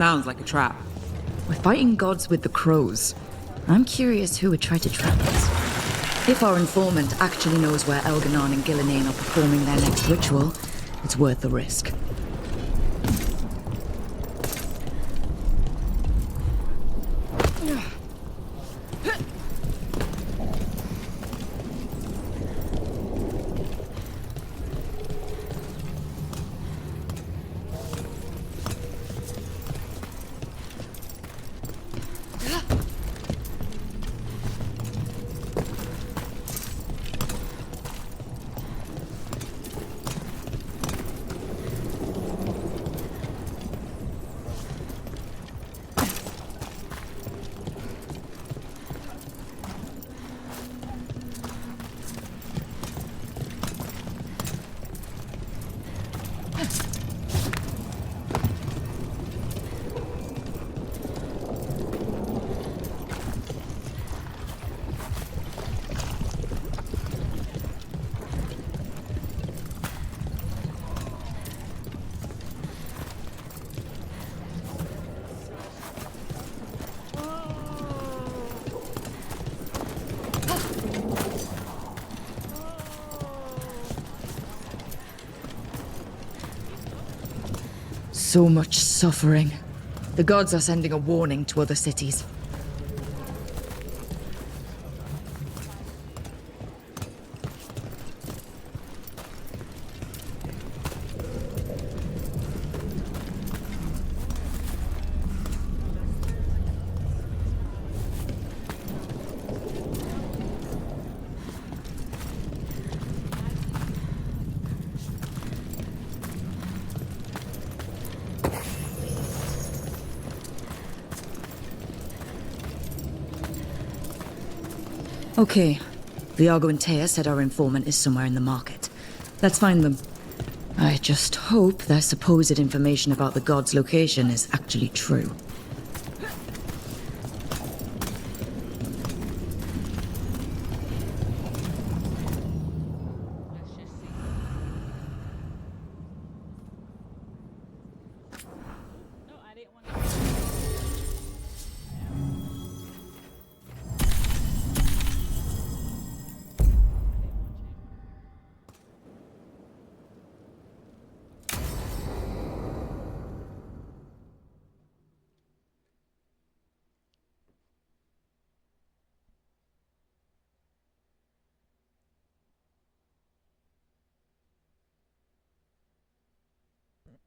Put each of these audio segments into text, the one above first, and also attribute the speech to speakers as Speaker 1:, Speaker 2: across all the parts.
Speaker 1: Sounds like a trap.
Speaker 2: We're fighting gods with the crows. I'm curious who would try to trap us. If our informant actually knows where Elganon and Gillinane are performing their next ritual, it's worth the risk. So much suffering. The gods are sending a warning to other cities. Okay. Viago and Taya said our informant is somewhere in the market. Let's find them. I just hope their supposed information about the god's location is actually true.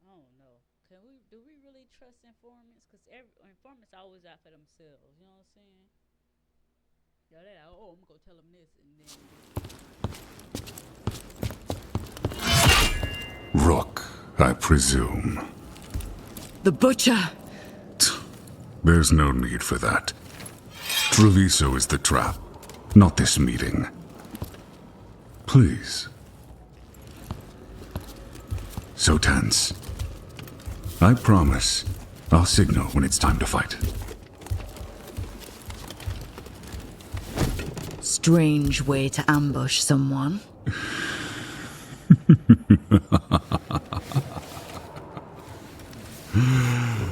Speaker 3: I don't know. Do we really trust informants? Because informants are always out for themselves. You know what I'm saying? Yo, they like, oh, I'm gonna go tell them this, and then.
Speaker 4: Rook, I presume.
Speaker 2: The Butcher!
Speaker 4: There's no need for that. Treviso is the trap, not this meeting. Please. So tense. I promise, I'll signal when it's time to fight.
Speaker 2: Strange way to ambush someone.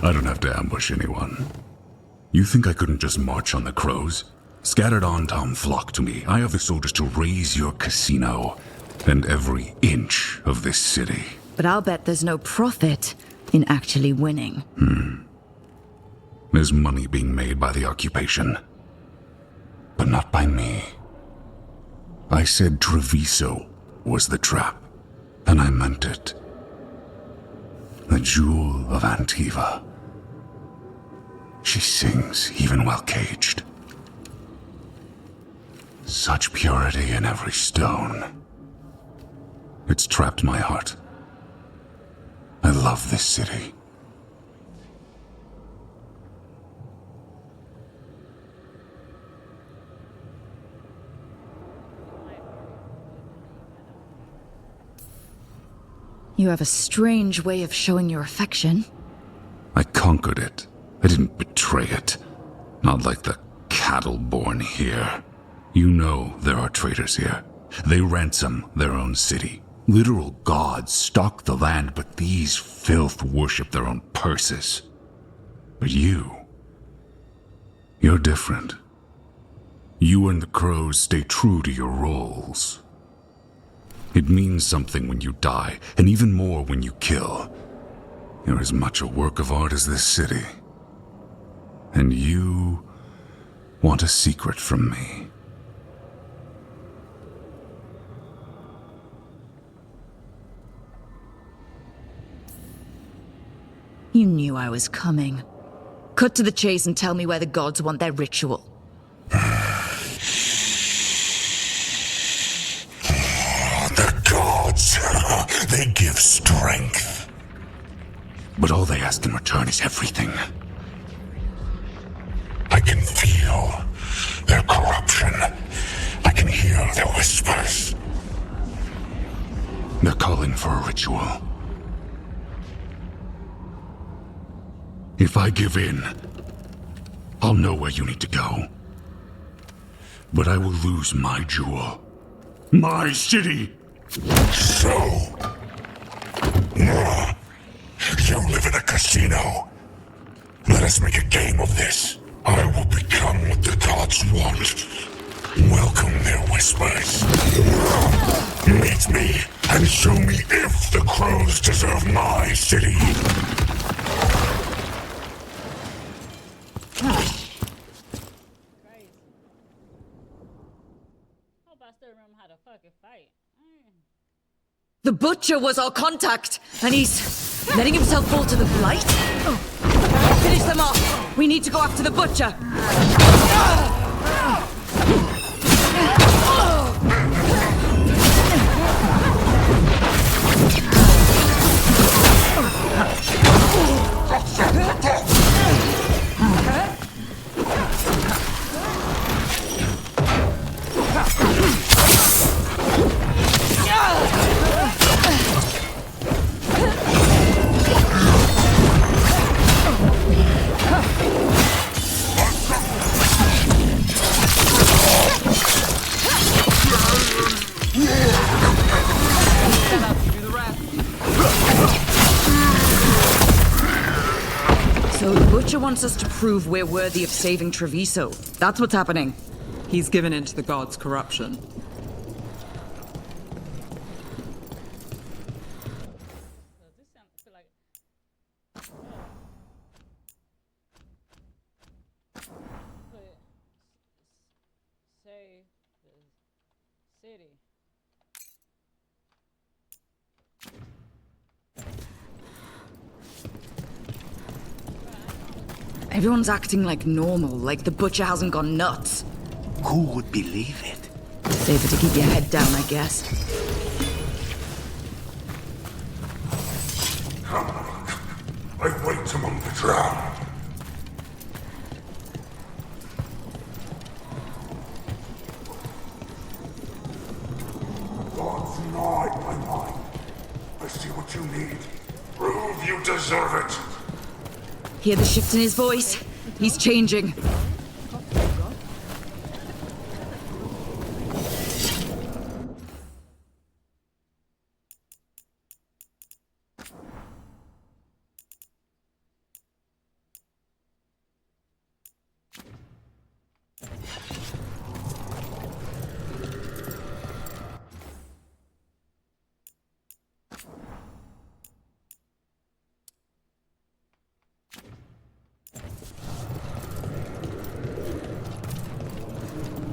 Speaker 4: I don't have to ambush anyone. You think I couldn't just march on the crows? Scattered on Tom flock to me. I have the soldiers to raise your casino and every inch of this city.
Speaker 2: But I'll bet there's no profit in actually winning.
Speaker 4: There's money being made by the occupation. But not by me. I said Treviso was the trap, and I meant it. The jewel of Antiva. She sings even while caged. Such purity in every stone. It's trapped my heart. I love this city.
Speaker 2: You have a strange way of showing your affection.
Speaker 4: I conquered it. I didn't betray it. Not like the cattle born here. You know there are traitors here. They ransom their own city. Literal gods stalk the land, but these filth worship their own purses. But you're different. You and the crows stay true to your roles. It means something when you die, and even more when you kill. You're as much a work of art as this city. And you want a secret from me.
Speaker 2: You knew I was coming. Cut to the chase and tell me where the gods want their ritual.
Speaker 4: The gods, they give strength. But all they ask in return is everything. I can feel their corruption. I can hear their whispers. They're calling for a ritual. If I give in, I'll know where you need to go. But I will lose my jewel. My city! So... you live in a casino. Let us make a game of this. I will become what the gods want. Welcome their whispers. Meet me and show me if the crows deserve my city.
Speaker 3: Crazy. Hope I still remember how to fucking fight.
Speaker 2: The Butcher was our contact, and he's letting himself fall to the Blight? Finish them off! We need to go after the Butcher! So the Butcher wants us to prove we're worthy of saving Treviso. That's what's happening.
Speaker 1: He's given in to the gods' corruption.
Speaker 3: So this sound, I feel like... But save the city.
Speaker 2: Everyone's acting like normal, like the Butcher hasn't gone nuts.
Speaker 5: Who would believe it?
Speaker 2: Safer to keep your head down, I guess.
Speaker 4: I wait among the drowned. God's gnawing my mind. I see what you need. Prove you deserve it.
Speaker 2: Hear the shift in his voice? He's changing.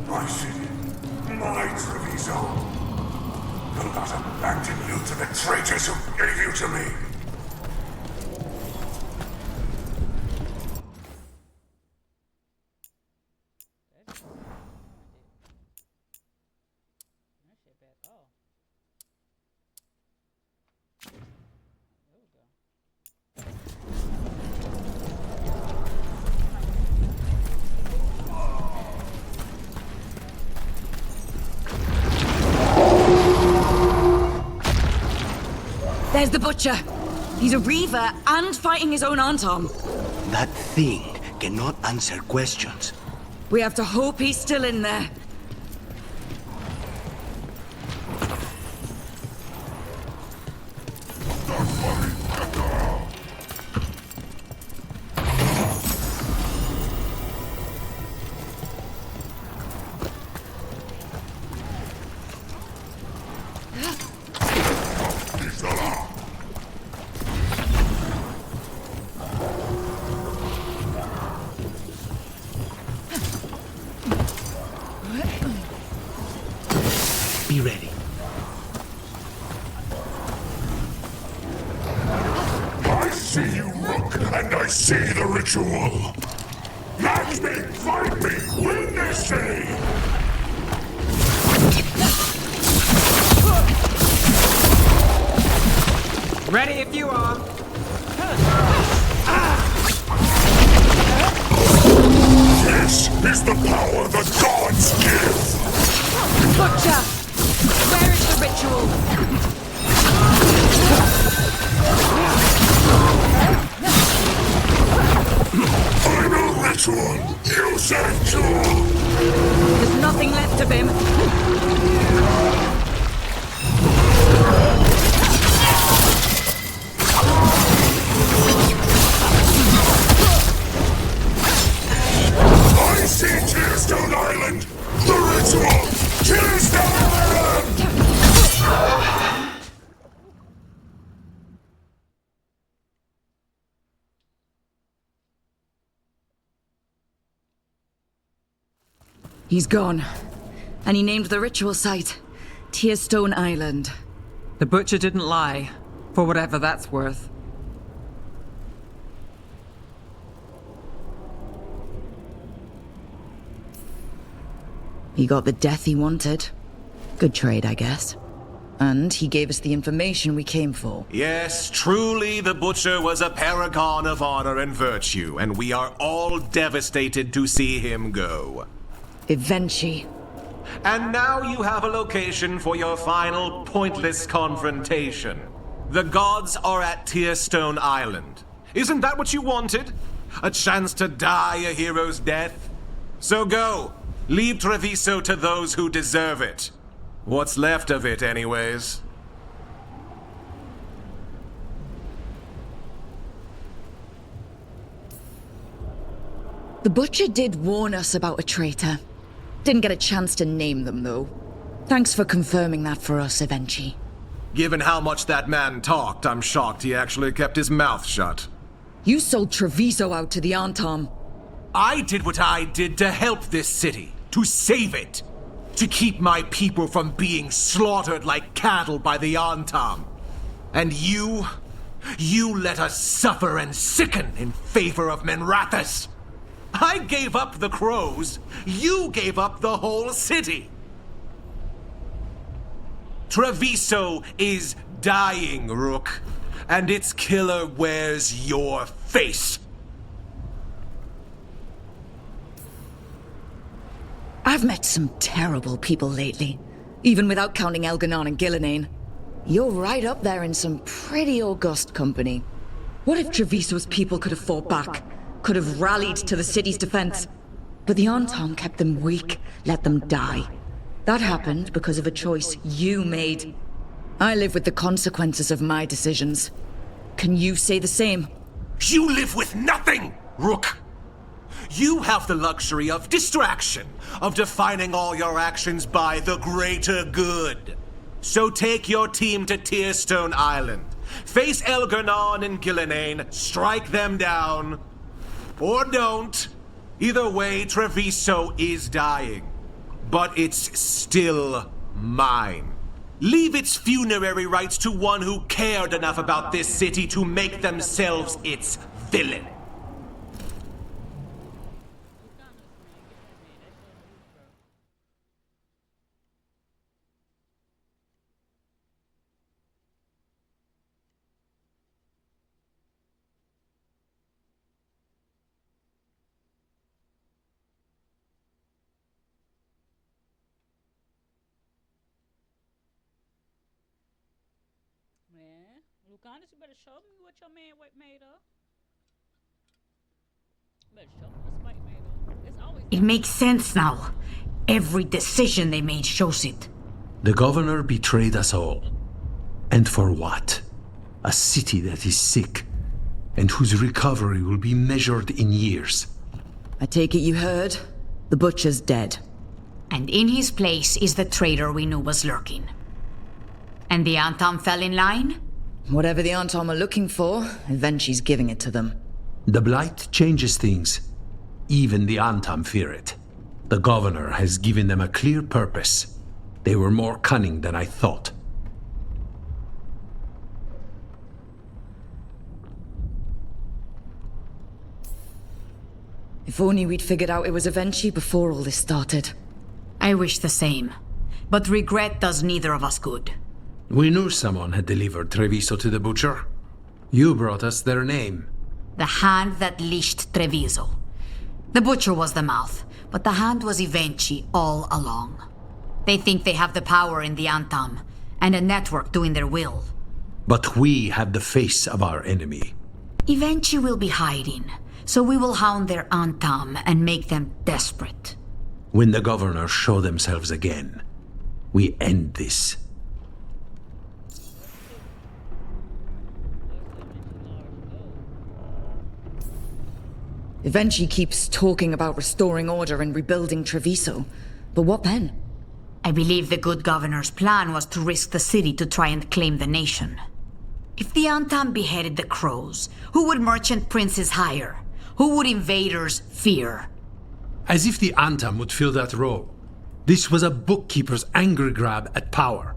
Speaker 4: My city, my Treviso. Will not abandon you to the traitors who gave you to me.
Speaker 3: That shit back off. There we go.
Speaker 2: There's the Butcher. He's a Reaver and fighting his own Antom.
Speaker 5: That thing cannot answer questions.
Speaker 2: We have to hope he's still in there.
Speaker 5: ready.
Speaker 4: I see you, Rook, and I see the ritual. Match me, fight me, win this day!
Speaker 1: Ready if you are.
Speaker 4: This is the power the gods give!
Speaker 2: Butcher! Where is the ritual?
Speaker 4: Final ritual! Use and cure!
Speaker 2: There's nothing left of him.
Speaker 4: I see Tearstone Island! The ritual! Tearstone Island!
Speaker 2: He's gone. And he named the ritual site Tearstone Island.
Speaker 1: The butcher didn't lie, for whatever that's worth.
Speaker 2: He got the death he wanted. Good trade, I guess. And he gave us the information we came for.
Speaker 6: Yes, truly the Butcher was a paragon of honor and virtue, and we are all devastated to see him go.
Speaker 2: Eventually.
Speaker 6: And now you have a location for your final pointless confrontation. The gods are at Tearstone Island. Isn't that what you wanted? A chance to die a hero's death? So go. Leave Treviso to those who deserve it. What's left of it, anyways.
Speaker 2: The Butcher did warn us about a traitor. Didn't get a chance to name them, though. Thanks for confirming that for us, Evenchi.
Speaker 6: Given how much that man talked, I'm shocked he actually kept his mouth shut.
Speaker 2: You sold Treviso out to the Antom.
Speaker 6: I did what I did to help this city, to save it, to keep my people from being slaughtered like cattle by the Antom. And you let us suffer and sicken in favor of Menrathus. I gave up the crows, you gave up the whole city. Treviso is dying, Rook, and its killer wears your face.
Speaker 2: I've met some terrible people lately, even without counting Elganon and Gillinane. You're right up there in some pretty august company. What if Treviso's people could have fought back, could have rallied to the city's defense? But the Antom kept them weak, let them die. That happened because of a choice you made. I live with the consequences of my decisions. Can you say the same?
Speaker 6: You live with nothing, Rook! You have the luxury of distraction, of defining all your actions by the greater good. So take your team to Tearstone Island. Face Elganon and Gillinane, strike them down. Or don't. Either way, Treviso is dying. But it's still mine. Leave its funerary rites to one who cared enough about this city to make themselves its villain.
Speaker 3: Man, Lucanus, you better show me what your man made of. You better show me what Spike made of. It's always
Speaker 7: It makes sense now. Every decision they made shows it.
Speaker 5: The governor betrayed us all. And for what? A city that is sick, and whose recovery will be measured in years.
Speaker 2: I take it you heard? The Butcher's dead.
Speaker 7: And in his place is the traitor we knew was lurking. And the Antom fell in line?
Speaker 2: Whatever the Antom are looking for, Evenchi's giving it to them.
Speaker 5: The Blight changes things. Even the Antam fear it. The governor has given them a clear purpose. They were more cunning than I thought.
Speaker 2: If only we'd figured out it was Avenchi before all this started.
Speaker 7: I wish the same. But regret does neither of us good.
Speaker 5: We knew someone had delivered Treviso to the butcher. You brought us their name.
Speaker 7: The hand that leashed Treviso. The butcher was the mouth, but the hand was Evenchi all along. They think they have the power in the Antam, and a network doing their will.
Speaker 5: But we have the face of our enemy.
Speaker 7: Evenchi will be hiding, so we will hound their Antam and make them desperate.
Speaker 5: When the governors show themselves again, we end this.
Speaker 2: Avenchi keeps talking about restoring order and rebuilding Treviso. But what then?
Speaker 7: I believe the good governor's plan was to risk the city to try and claim the nation. If the Antam beheaded the crows, who would merchant princes hire? Who would invaders fear?
Speaker 5: As if the Antam would fill that role. This was a bookkeeper's angry grab at power.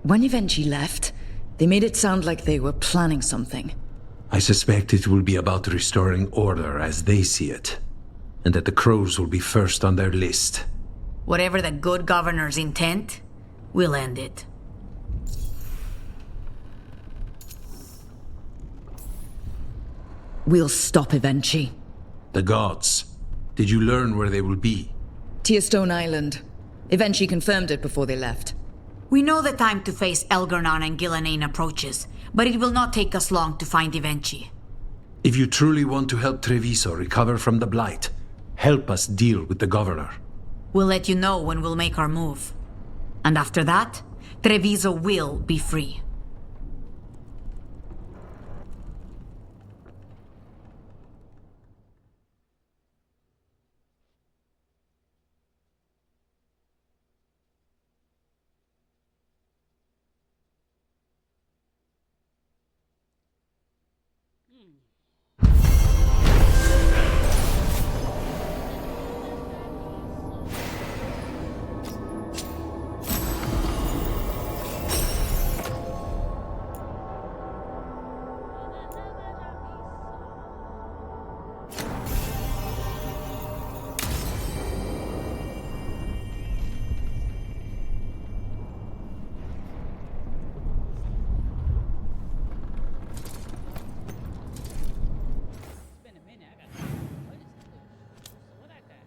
Speaker 2: When Avenchi left, they made it sound like they were planning something.
Speaker 5: I suspect it will be about restoring order as they see it, and that the crows will be first on their list.
Speaker 7: Whatever the good governor's intent, we'll end it.
Speaker 2: We'll stop Avenchi.
Speaker 5: The gods. Did you learn where they will be?
Speaker 2: Tearstone Island. Avenchi confirmed it before they left.
Speaker 7: We know the time to face Elgarnan and Gillenane approaches, but it will not take us long to find Evenchi.
Speaker 5: If you truly want to help Treviso recover from the Blight, help us deal with the governor.
Speaker 7: We'll let you know when we'll make our move. And after that, Treviso will be free.
Speaker 3: It's been a minute. I got what is this? So what I got?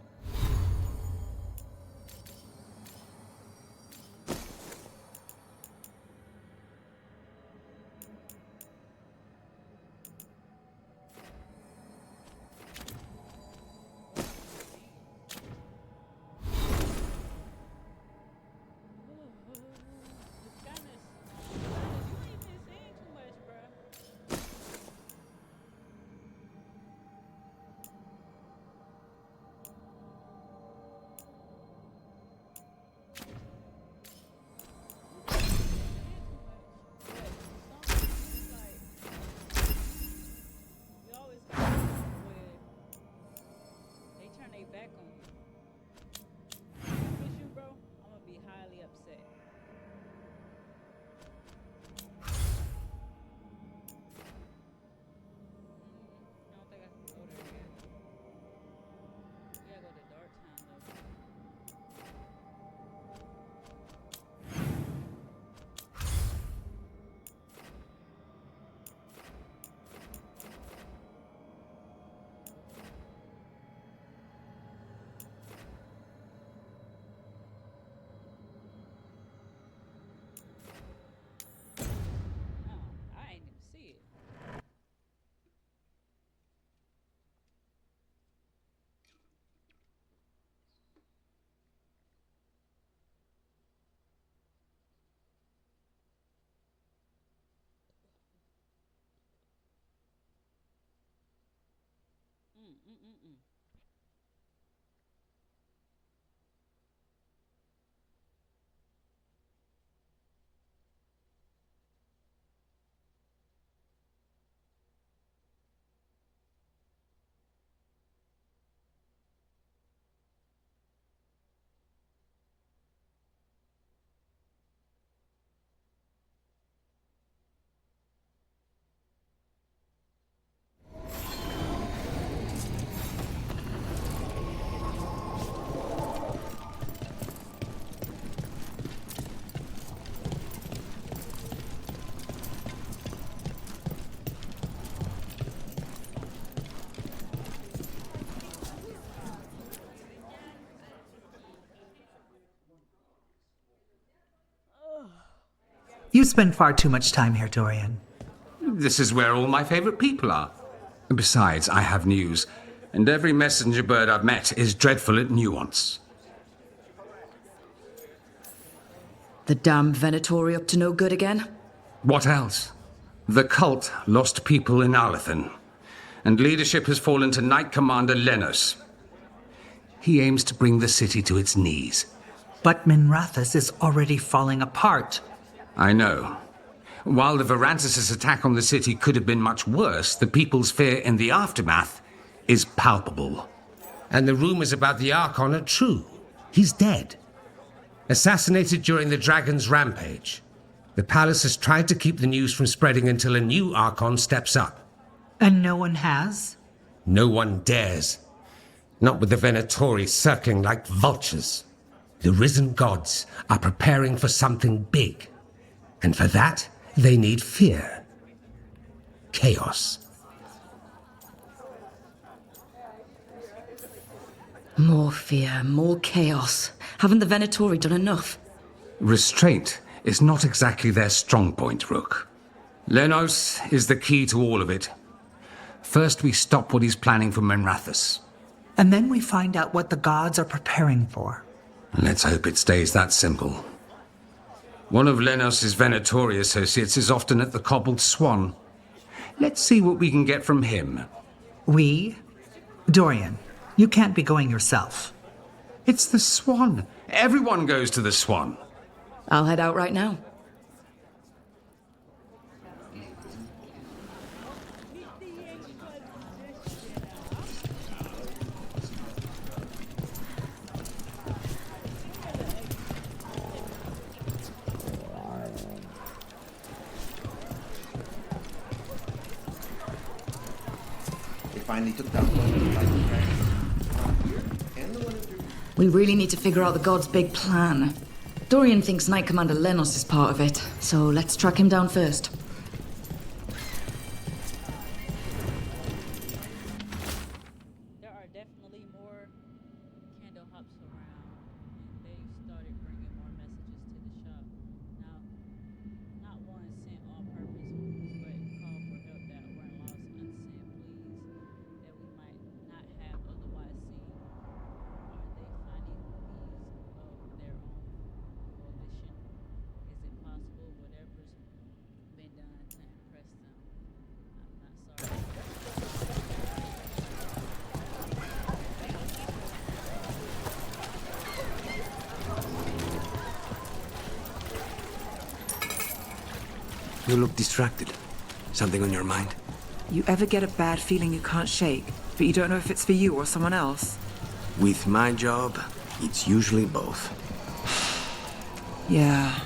Speaker 3: You ain't been saying too much, bruh. You always get where they turn their back on you. If it's you, bro, I'm gonna be highly upset. I don't think I can go there yet. We gotta go to Dark Time though. Oh, I ain't even see it. Mm-mm-mm-mm.
Speaker 8: You spend far too much time here, Dorian.
Speaker 9: This is where all my favorite people are. Besides, I have news, and every messenger bird I've met is dreadful at nuance.
Speaker 2: The damn Venatori up to no good again?
Speaker 9: What else? The cult lost people in Arlethan, and leadership has fallen to Knight Commander Lenos. He aims to bring the city to its knees.
Speaker 8: But Minrathous is already falling apart.
Speaker 9: I know. While the Varantis' attack on the city could have been much worse, the people's fear in the aftermath is palpable.
Speaker 10: And the rumors about the Archon are true. He's dead. Assassinated during the Dragon's rampage. The palace has tried to keep the news from spreading until a new Archon steps up.
Speaker 8: And no one has?
Speaker 10: No one dares. Not with the Venatori circling like vultures. The risen gods are preparing for something big. And for that, they need fear. Chaos.
Speaker 2: More fear, more chaos. Haven't the Venatori done enough?
Speaker 9: Restraint is not exactly their strong point, Rook. Lenos is the key to all of it. First, we stop what he's planning for Minrathous.
Speaker 8: And then we find out what the gods are preparing for.
Speaker 9: Let's hope it stays that simple. One of Lenos' Venatori associates is often at the Cobbled Swan. Let's see what we can get from him.
Speaker 8: We? Dorian, you can't be going yourself.
Speaker 9: It's the Swan. Everyone goes to the Swan.
Speaker 2: I'll head out right now.
Speaker 11: Finally took down one of the Titan dragons. And the one of
Speaker 2: We really need to figure out the god's big plan. Dorian thinks Knight Commander Lenos is part of it, so let's track him down first.
Speaker 3: There are definitely more candle hops around, and they started bringing more messages to the shop. Now, not one sent on purpose, but call for help that weren't lost unsent pleas that we might not have otherwise seen. Are they finding movies of their own volition? Is it possible whatever's been done to impress them? I'm not sorry.
Speaker 12: You look distracted. Something on your mind?
Speaker 1: You ever get a bad feeling you can't shake, but you don't know if it's for you or someone else?
Speaker 12: With my job, it's usually both.
Speaker 1: Yeah.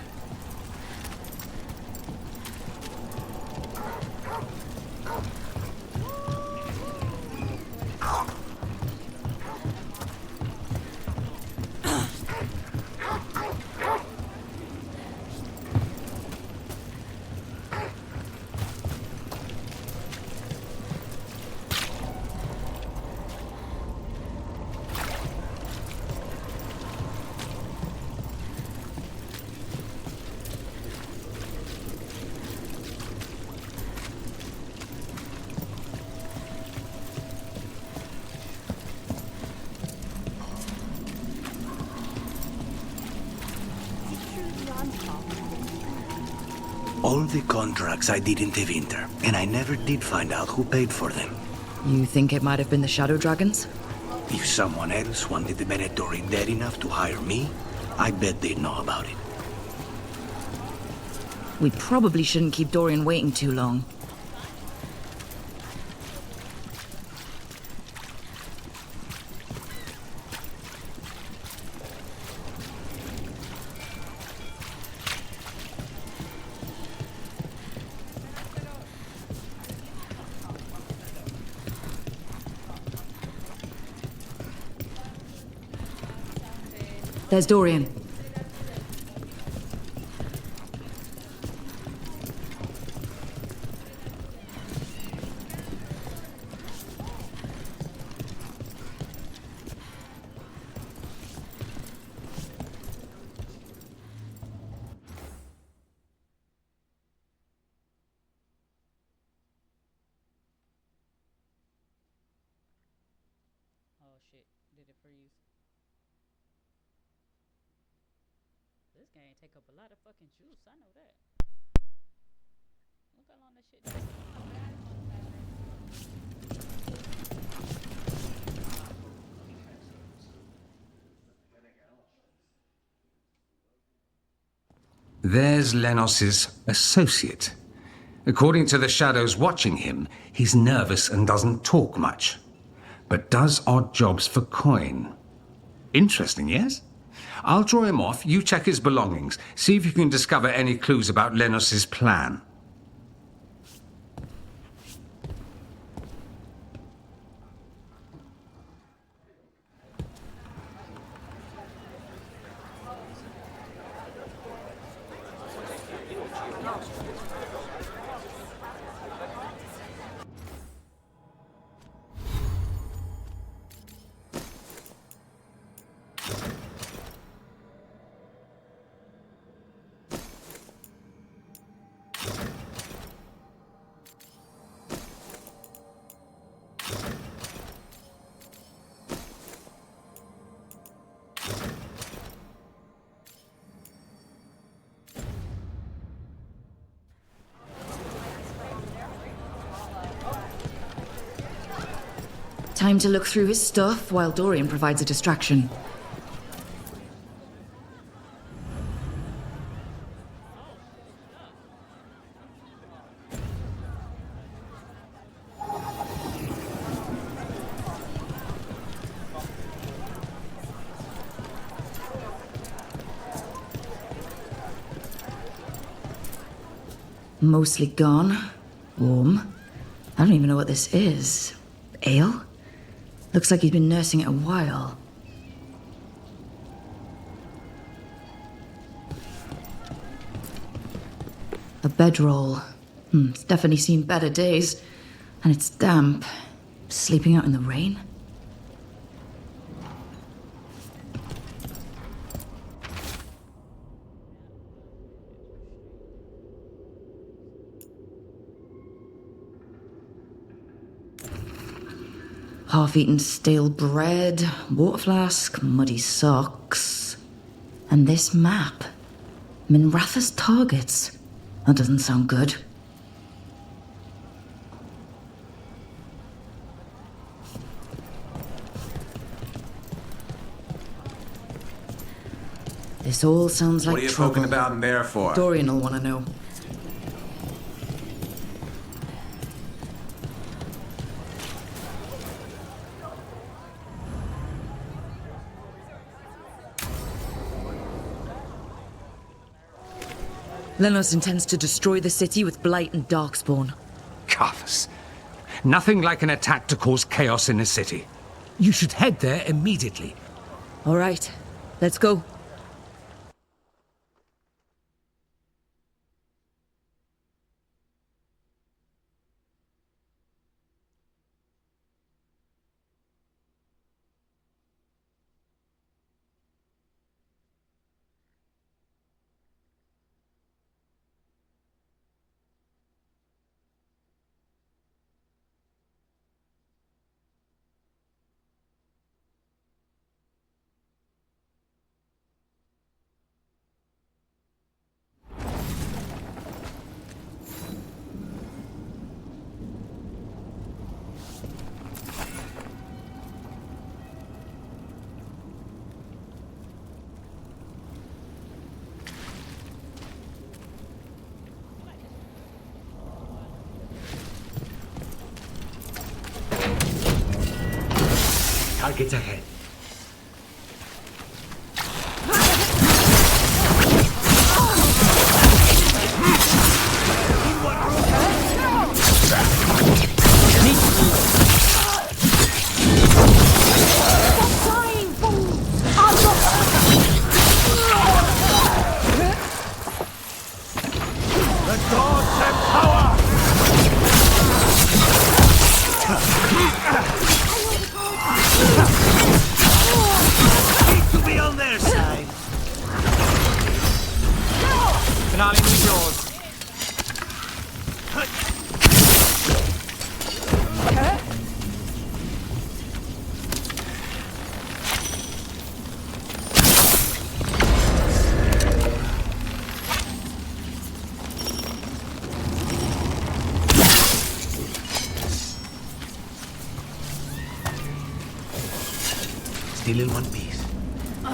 Speaker 12: All the contracts I did in Tevinter, and I never did find out who paid for them.
Speaker 2: You think it might have been the Shadow Dragons?
Speaker 12: If someone else wanted the Venatori dead enough to hire me, I bet they'd know about it.
Speaker 2: We probably shouldn't keep Dorian waiting too long. There's Dorian.
Speaker 3: shit. Did it freeze? This game take up a lot of fucking juice. I know that. Look how long that shit takes.
Speaker 9: There's Lenos's associate. According to the shadows watching him, he's nervous and doesn't talk much, but does odd jobs for coin. Interesting, yes? I'll draw him off, you check his belongings, see if you can discover any clues about Lenos's plan.
Speaker 2: Time to look through his stuff while Dorian provides a distraction. Mostly gone. Warm. I don't even know what this is. Ale? Looks like he'd been nursing it a while. A bedroll. It's definitely seen better days. And it's damp. Sleeping out in the rain? Half-eaten stale bread, water flask, muddy socks. And this map. Minratha's targets. That doesn't sound good. This all sounds like
Speaker 6: What are you
Speaker 2: trouble.
Speaker 6: poking about in there for?
Speaker 2: Dorian will want to know. Lenos intends to destroy the city with Blight and Darkspawn.
Speaker 9: Carthus. Nothing like an attack to cause chaos in a city. You should head there immediately.
Speaker 2: All right, let's go.
Speaker 12: Targets ahead. still in one piece.
Speaker 3: I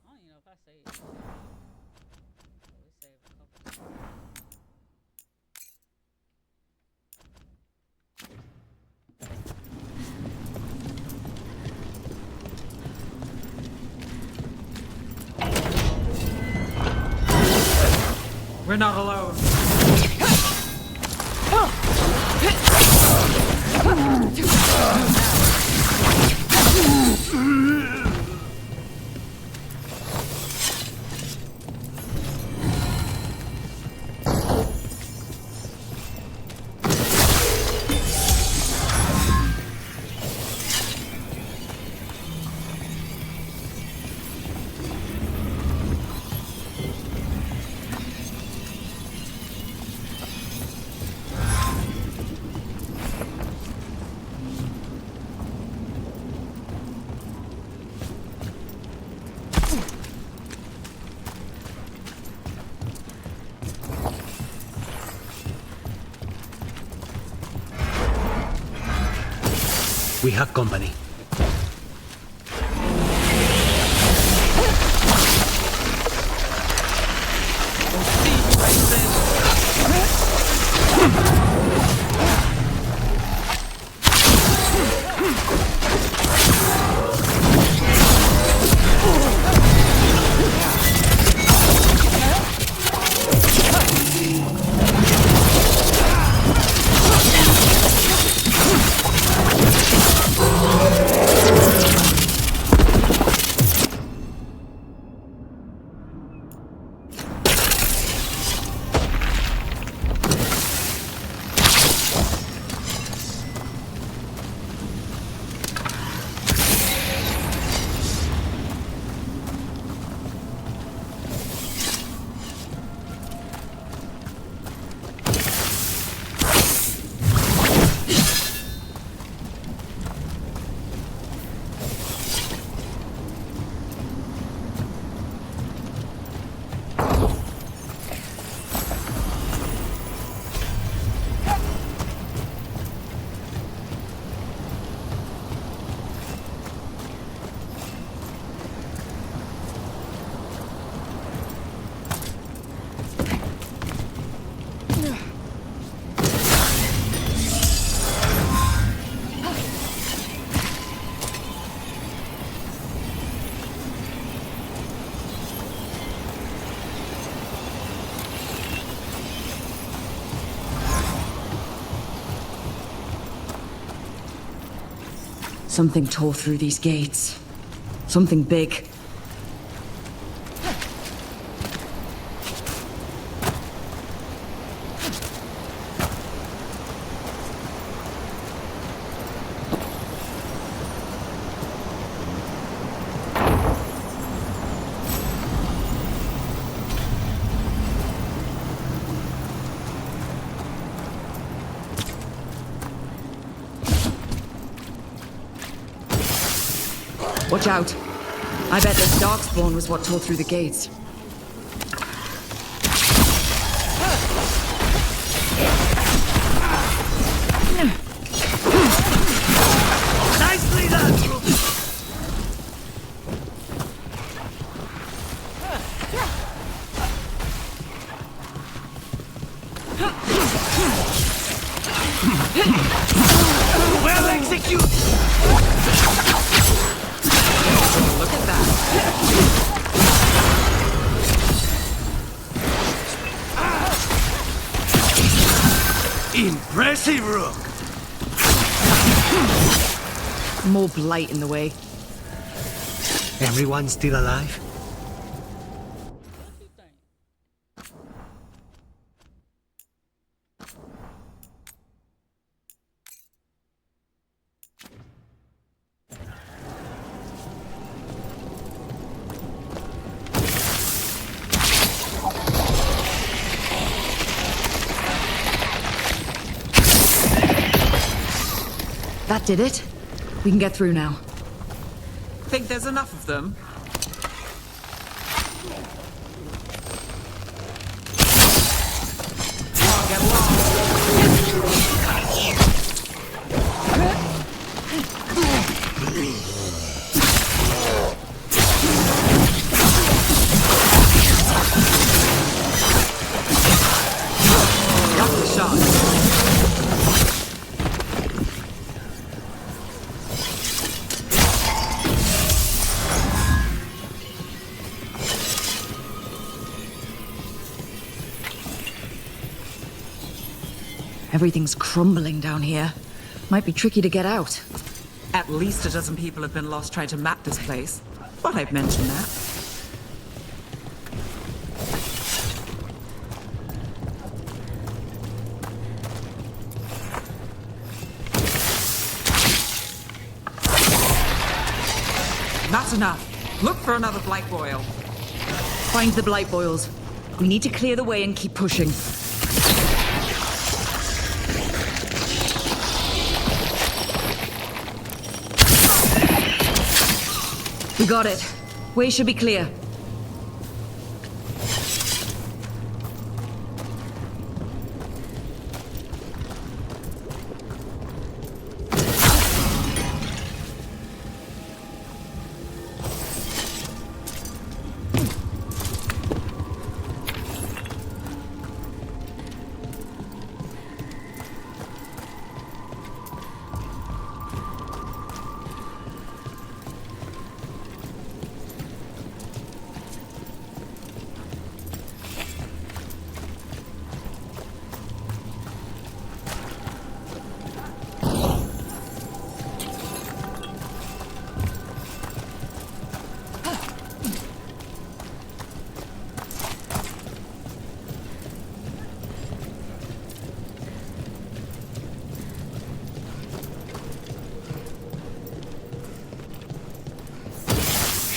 Speaker 3: don't even know if I saved. Oh, we saved a couple.
Speaker 1: We're not alone.
Speaker 12: We have company.
Speaker 2: Something tore through these gates. Something big. Watch out. I bet this darkspawn was what tore through the gates.
Speaker 12: Nicely done, Rook! Well executed!
Speaker 1: Look at that.
Speaker 12: Impressive, Rook!
Speaker 2: More blight in the way.
Speaker 12: Everyone still alive?
Speaker 3: What you think?
Speaker 2: did it. We can get through now.
Speaker 1: Think there's enough of them? Get lost. Got the shot.
Speaker 2: Everything's crumbling down here. Might be tricky to get out.
Speaker 1: At least a dozen people have been lost trying to map this place. Thought I'd mention that. Not enough. Look for another blight boil.
Speaker 2: Find the blight boils. We need to clear the way and keep pushing. We got it. Way should be clear.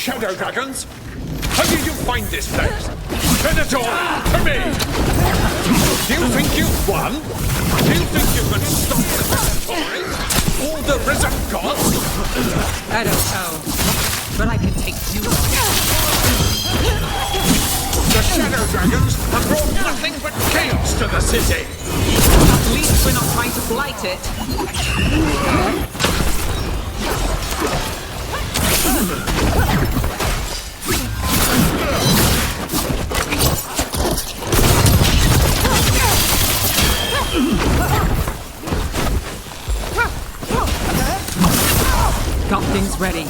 Speaker 13: Shadow dragons? How did you find this place? Venator, to me! Do you think you've won? Do you think you can stop the Venatories? All the risen gods?
Speaker 1: I don't know, but I can take you on.
Speaker 13: The Shadow Dragons have brought nothing but chaos to the city!
Speaker 1: At least we're not trying to blight it. Got things ready.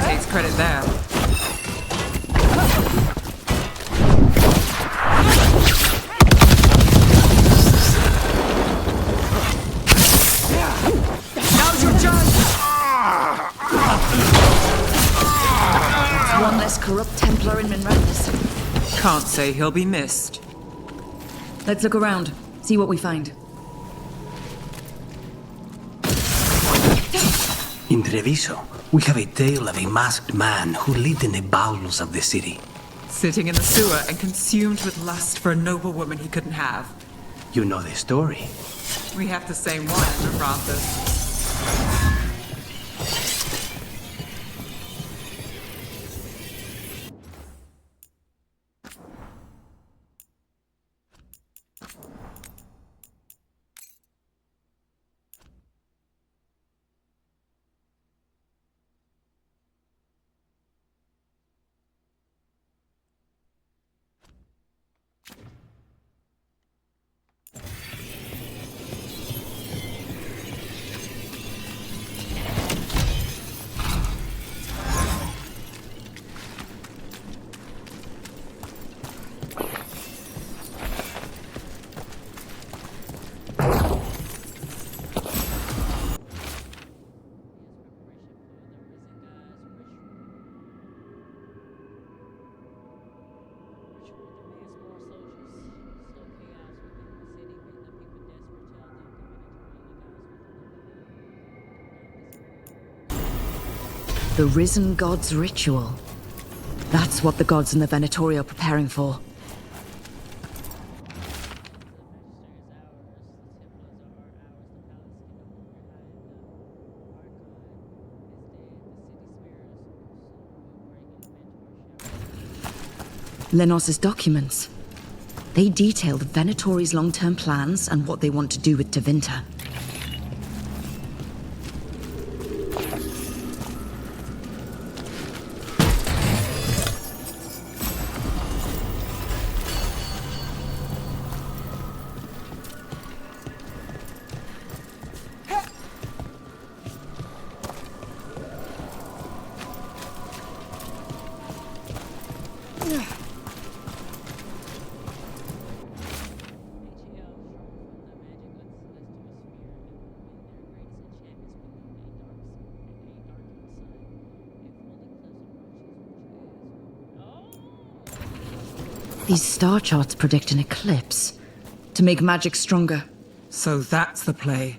Speaker 1: Takes credit there. Now's your chance!
Speaker 2: One less corrupt Templar in Minrathis.
Speaker 1: Can't say he'll be missed.
Speaker 2: Let's look around, see what we find.
Speaker 12: In Treviso, we have a tale of a masked man who lived in the bowels of the city.
Speaker 1: Sitting in the sewer and consumed with lust for a noble woman he couldn't have.
Speaker 12: You know the story.
Speaker 1: We have the same one in Minrathis.
Speaker 2: The risen god's ritual. That's what the gods in the Venatori are preparing for. Lenos's documents. They detail the Venatori's long-term plans and what they want to do with Tevinter. These star charts predict an eclipse to make magic stronger.
Speaker 1: So that's the play.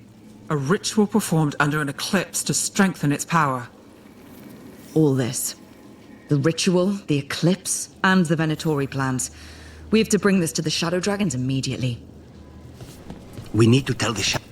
Speaker 1: A ritual performed under an eclipse to strengthen its power.
Speaker 2: All this. The ritual, the eclipse, and the Venatori plans. We have to bring this to the Shadow Dragons immediately.
Speaker 12: We need to tell the Shadow.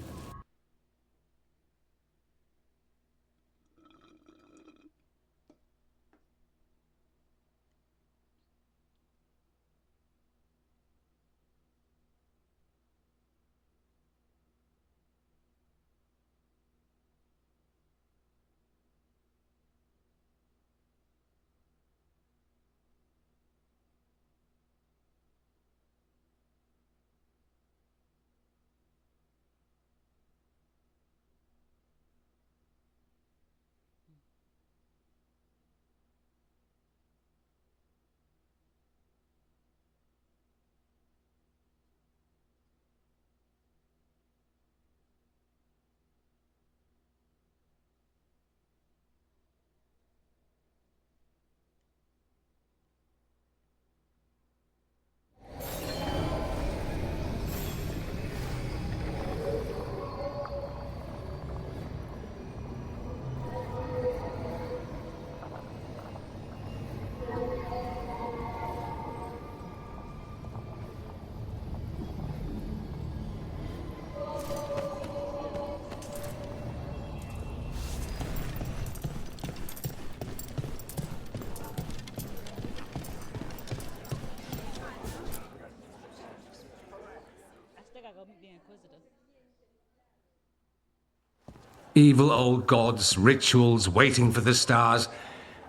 Speaker 9: Evil old gods, rituals, waiting for the stars.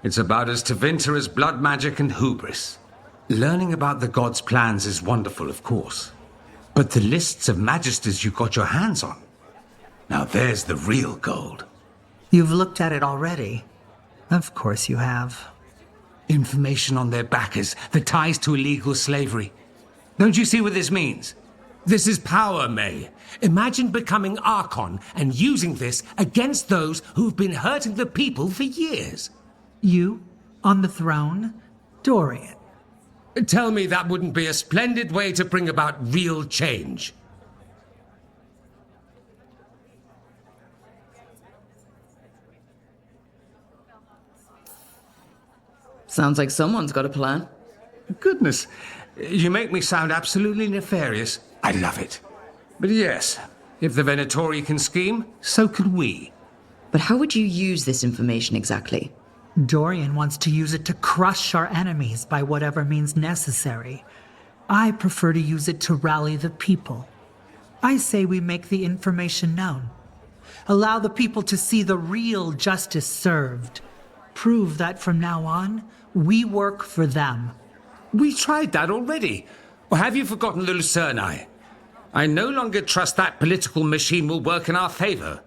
Speaker 9: It's about as Tevinter as blood magic and hubris. Learning about the gods' plans is wonderful, of course. But the lists of magisters you got your hands on, now there's the real gold.
Speaker 8: You've looked at it already. Of course you have.
Speaker 9: Information on their backers, the ties to illegal slavery. Don't you see what this means?
Speaker 10: This is power, May. Imagine becoming Archon and using this against those who've been hurting the people for years.
Speaker 8: You, on the throne, Dorian.
Speaker 10: Tell me that wouldn't be a splendid way to bring about real change.
Speaker 2: Sounds like someone's got a plan.
Speaker 9: Goodness, you make me sound absolutely nefarious. I love it. But yes, if the Venatori can scheme, so can we.
Speaker 2: But how would you use this information exactly?
Speaker 8: Dorian wants to use it to crush our enemies by whatever means necessary. I prefer to use it to rally the people. I say we make the information known. Allow the people to see the real justice served. Prove that from now on, we work for them.
Speaker 10: We tried that already. Or have you forgotten the Lucerni? I no longer trust that political machine will work in our favor.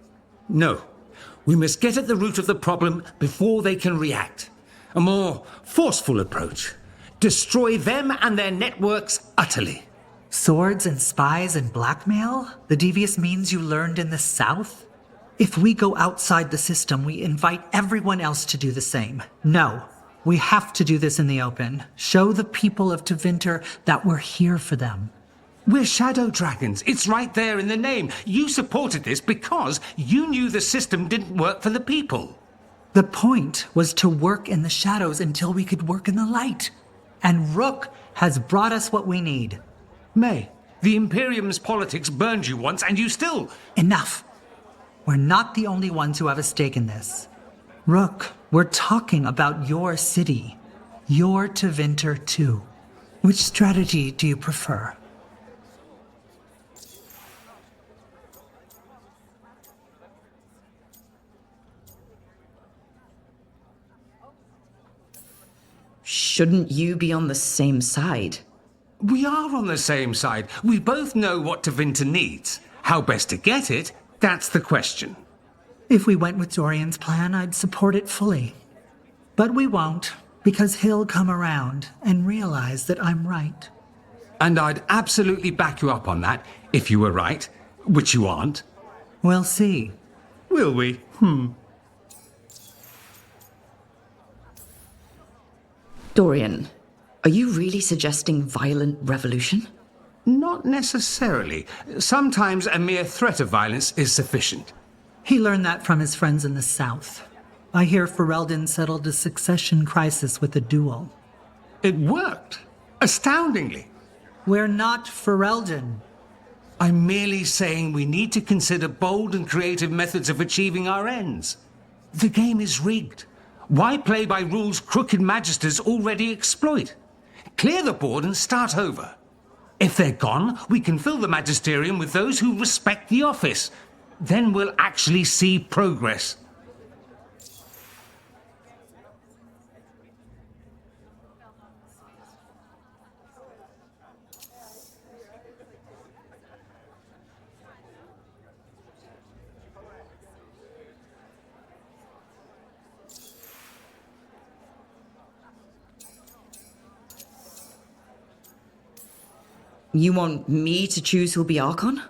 Speaker 10: No. We must get at the root of the problem before they can react. A more forceful approach. Destroy them and their networks utterly.
Speaker 8: Swords and spies and blackmail? The devious means you learned in the South? If we go outside the system, we invite everyone else to do the same. No. We have to do this in the open. Show the people of Tevinter that we're here for them.
Speaker 9: We're Shadow Dragons. It's right there in the name. You supported this because you knew the system didn't work for the people.
Speaker 8: The point was to work in the shadows until we could work in the light. And Rook has brought us what we need.
Speaker 5: May, the Imperium's politics burned you once, and you still...
Speaker 8: Enough. We're not the only ones who have a stake in this. Rook, we're talking about your city. You're Tevinter too. Which strategy do you prefer?
Speaker 2: Shouldn't you be on the same side?
Speaker 5: We are on the same side. We both know what Tevinter needs. How best to get it, that's the question.
Speaker 8: If we went with Dorian's plan, I'd support it fully. But we won't, because he'll come around and realize that I'm right.
Speaker 5: And I'd absolutely back you up on that, if you were right, which you aren't.
Speaker 8: We'll see.
Speaker 5: Will we?
Speaker 2: Dorian, are you really suggesting violent revolution?
Speaker 5: Not necessarily. Sometimes a mere threat of violence is sufficient.
Speaker 8: He learned that from his friends in the south. I hear Ferelden settled a succession crisis with a duel.
Speaker 5: It worked. Astoundingly.
Speaker 8: We're not Ferelden.
Speaker 5: I'm merely saying we need to consider bold and creative methods of achieving our ends. The game is rigged. Why play by rules crooked magisters already exploit? Clear the board and start over. If they're gone, we can fill the magisterium with those who respect the office. Then we'll actually see progress.
Speaker 2: You want me to choose who'll be Archon?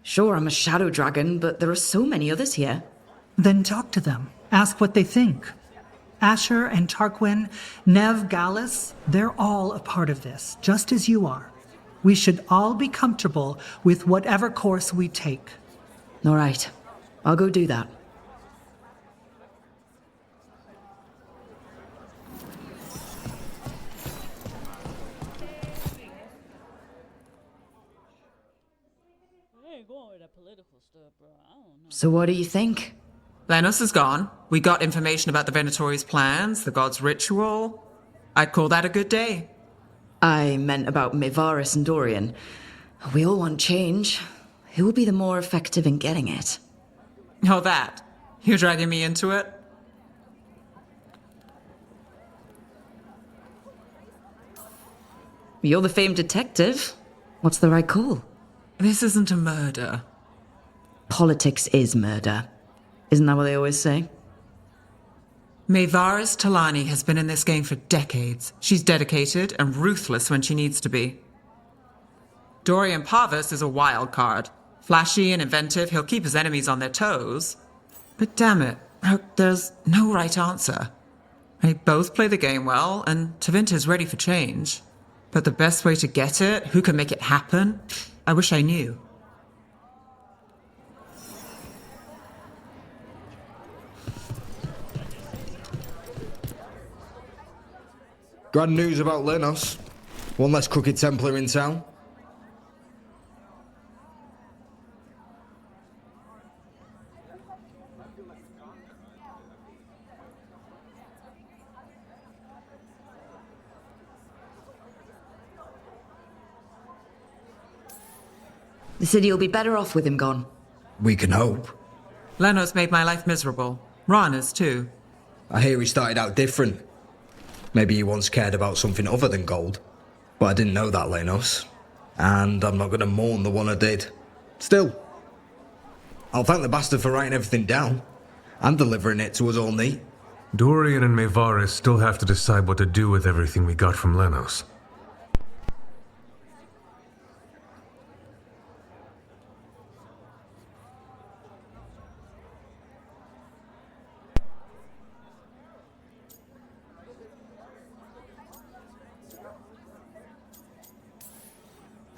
Speaker 2: Sure, I'm a shadow dragon, but there are so many others here.
Speaker 8: Then talk to them. Ask what they think. Asher and Tarquin, Nev, Gallus, they're all a part of this, just as you are. We should all be comfortable with whatever course we take.
Speaker 2: All right, I'll go do that. So what do you think?
Speaker 1: Lenos is gone. We got information about the Venatori's plans, the god's ritual. I'd call that a good day.
Speaker 2: I meant about Mevaris and Dorian. We all want change. Who will be the more effective in getting it?
Speaker 1: Oh, that. You're dragging me into it?
Speaker 2: You're the famed detective. What's the right call?
Speaker 1: This isn't a murder.
Speaker 2: Politics is murder. Isn't that what they always say?
Speaker 1: Mevaris Talani has been in this game for decades. She's dedicated and ruthless when she needs to be. Dorian Parvis is a wild card. Flashy and inventive, he'll keep his enemies on their toes. But damn it, there's no right answer. They both play the game well, and Tevinter's ready for change. But the best way to get it, who can make it happen, I wish I knew.
Speaker 14: Grand news about Lenos. One less crooked Templar in town.
Speaker 2: The city will be better off with him gone.
Speaker 14: We can hope.
Speaker 1: Lenos made my life miserable. Rana's too.
Speaker 14: I hear he started out different. Maybe he once cared about something other than gold. But I didn't know that, Lenos. And I'm not going to mourn the one I did. Still, I'll thank the bastard for writing everything down. And delivering it to us all neat.
Speaker 4: Dorian and Mevaris still have to decide what to do with everything we got from Lenos.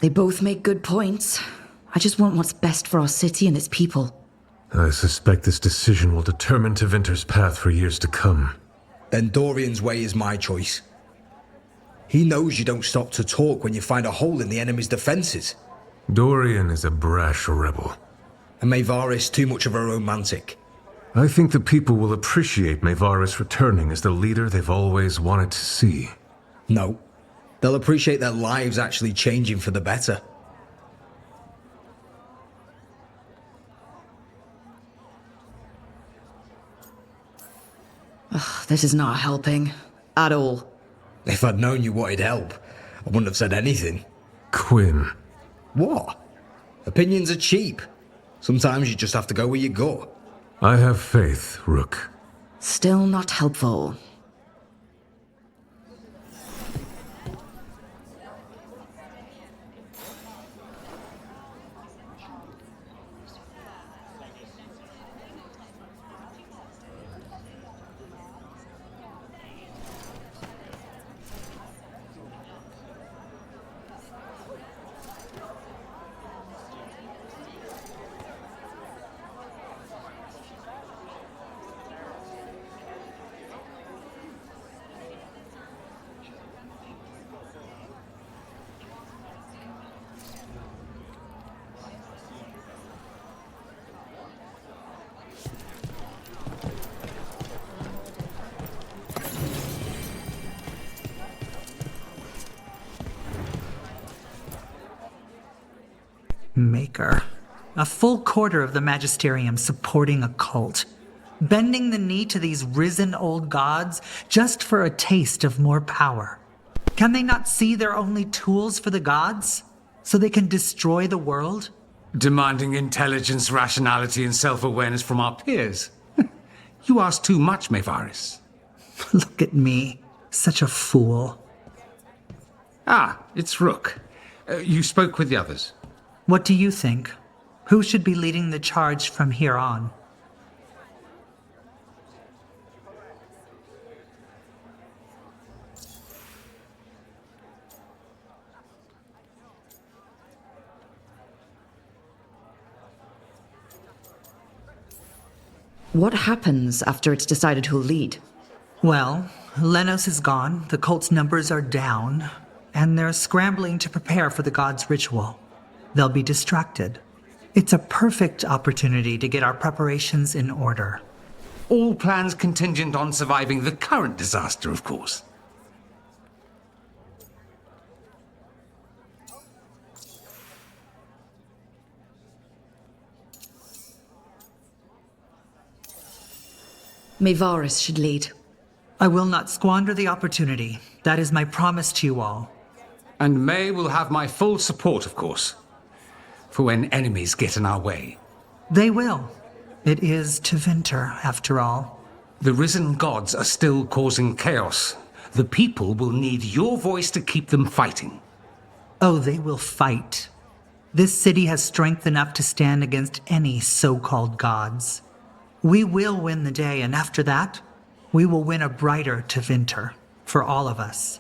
Speaker 2: They both make good points. I just want what's best for our city and its people.
Speaker 15: I suspect this decision will determine Tevinter's path for years to come.
Speaker 14: Then Dorian's way is my choice. He knows you don't stop to talk when you find a hole in the enemy's defenses.
Speaker 15: Dorian is a brash rebel.
Speaker 14: And Maevaris too much of a romantic.
Speaker 15: I think the people will appreciate Maevaris returning as the leader they've always wanted to see.
Speaker 14: No. They'll appreciate their lives actually changing for the better.
Speaker 2: Ugh, this is not helping. At all.
Speaker 14: If I'd known you wanted help, I wouldn't have said anything.
Speaker 15: Quinn.
Speaker 14: What? Opinions are cheap. Sometimes you just have to go where you go.
Speaker 15: I have faith, Rook.
Speaker 2: Still not helpful.
Speaker 8: Maker. A full quarter of the Magisterium supporting a cult. Bending the knee to these risen old gods just for a taste of more power. Can they not see they're only tools for the gods? So they can destroy the world?
Speaker 9: Demanding intelligence, rationality, and self-awareness from our peers. You ask too much, Maevaris.
Speaker 8: Look at me. Such a fool.
Speaker 9: Ah, it's Rook. You spoke with the others.
Speaker 8: What do you think? Who should be leading the charge from here on?
Speaker 2: What happens after it's decided who'll lead?
Speaker 8: Well, Lenos is gone, the cult's numbers are down, and they're scrambling to prepare for the god's ritual. They'll be distracted. It's a perfect opportunity to get our preparations in order.
Speaker 9: All plans contingent on surviving the current disaster, of course.
Speaker 2: Maevaris should lead.
Speaker 8: I will not squander the opportunity. That is my promise to you all.
Speaker 9: And May will have my full support, of course. For when enemies get in our way.
Speaker 8: They will. It is Tevinter, after all.
Speaker 9: The risen gods are still causing chaos. The people will need your voice to keep them fighting.
Speaker 8: Oh, they will fight. This city has strength enough to stand against any so-called gods. We will win the day, and after that, we will win a brighter Tevinter for all of us.